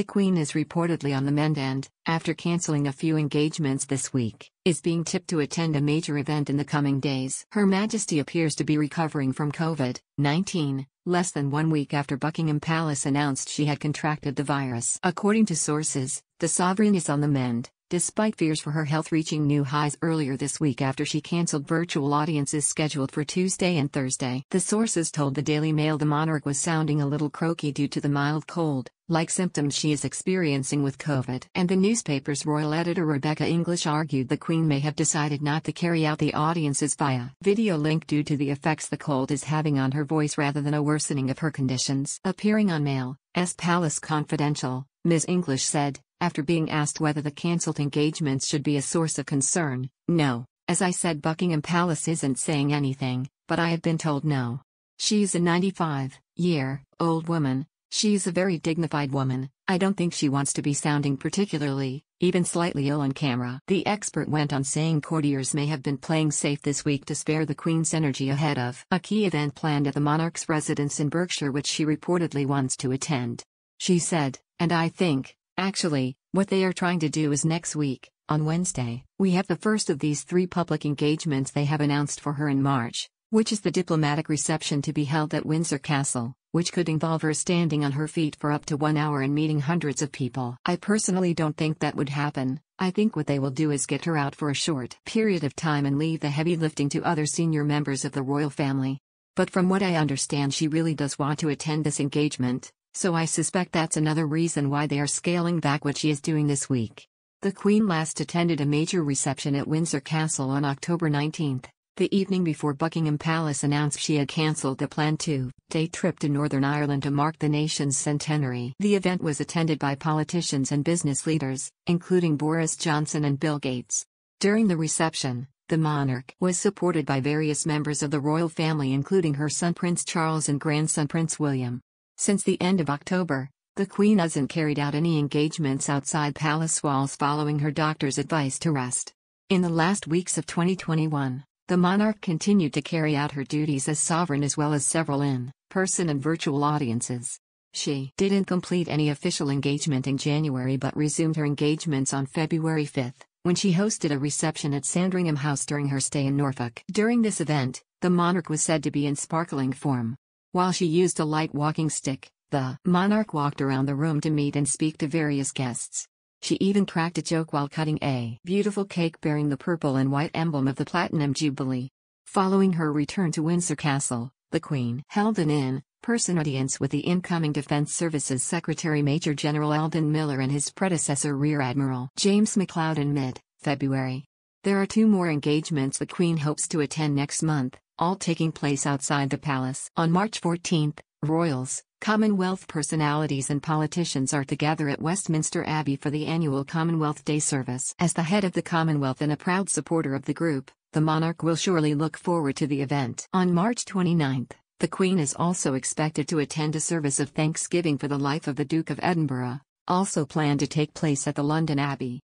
The Queen is reportedly on the mend and, after cancelling a few engagements this week, is being tipped to attend a major event in the coming days. Her Majesty appears to be recovering from COVID-19, less than 1 week after Buckingham Palace announced she had contracted the virus. According to sources, the sovereign is on the mend, despite fears for her health reaching new highs earlier this week after she cancelled virtual audiences scheduled for Tuesday and Thursday. The sources told the Daily Mail the monarch was sounding a little croaky due to the mild cold-like symptoms she is experiencing with COVID. And the newspaper's royal editor Rebecca English argued the Queen may have decided not to carry out the audiences via video link due to the effects the cold is having on her voice rather than a worsening of her conditions. Appearing on Mail's Palace Confidential, Ms. English said, after being asked whether the cancelled engagements should be a source of concern, "No, as I said, Buckingham Palace isn't saying anything, but I have been told no. She's a 95-year-old woman, she's a very dignified woman, I don't think she wants to be sounding particularly, even slightly ill on camera." The expert went on saying courtiers may have been playing safe this week to spare the Queen's energy ahead of a key event planned at the monarch's residence in Berkshire which she reportedly wants to attend. She said, "And I think, actually, what they are trying to do is next week, on Wednesday, we have the first of these 3 public engagements they have announced for her in March, which is the diplomatic reception to be held at Windsor Castle, which could involve her standing on her feet for up to 1 hour and meeting hundreds of people. I personally don't think that would happen. I think what they will do is get her out for a short period of time and leave the heavy lifting to other senior members of the royal family. But from what I understand she really does want to attend this engagement. So I suspect that's another reason why they are scaling back what she is doing this week." The Queen last attended a major reception at Windsor Castle on October 19, the evening before Buckingham Palace announced she had cancelled the planned 2-day trip to Northern Ireland to mark the nation's centenary. The event was attended by politicians and business leaders, including Boris Johnson and Bill Gates. During the reception, the monarch was supported by various members of the royal family including her son Prince Charles and grandson Prince William. Since the end of October, the Queen hasn't carried out any engagements outside palace walls following her doctor's advice to rest. In the last weeks of 2021, the monarch continued to carry out her duties as sovereign as well as several in-person and virtual audiences. She didn't complete any official engagement in January but resumed her engagements on February 5, when she hosted a reception at Sandringham House during her stay in Norfolk. During this event, the monarch was said to be in sparkling form. While she used a light walking stick, the monarch walked around the room to meet and speak to various guests. She even cracked a joke while cutting a beautiful cake bearing the purple and white emblem of the Platinum Jubilee. Following her return to Windsor Castle, the Queen held an in-person audience with the incoming Defence Services Secretary Major General Eldon Miller and his predecessor Rear Admiral James McLeod in mid-February. There are 2 more engagements the Queen hopes to attend next month, all taking place outside the palace. On March 14, royals, Commonwealth personalities and politicians are together at Westminster Abbey for the annual Commonwealth Day service. As the head of the Commonwealth and a proud supporter of the group, the monarch will surely look forward to the event. On March 29, the Queen is also expected to attend a service of thanksgiving for the life of the Duke of Edinburgh, also planned to take place at the London Abbey.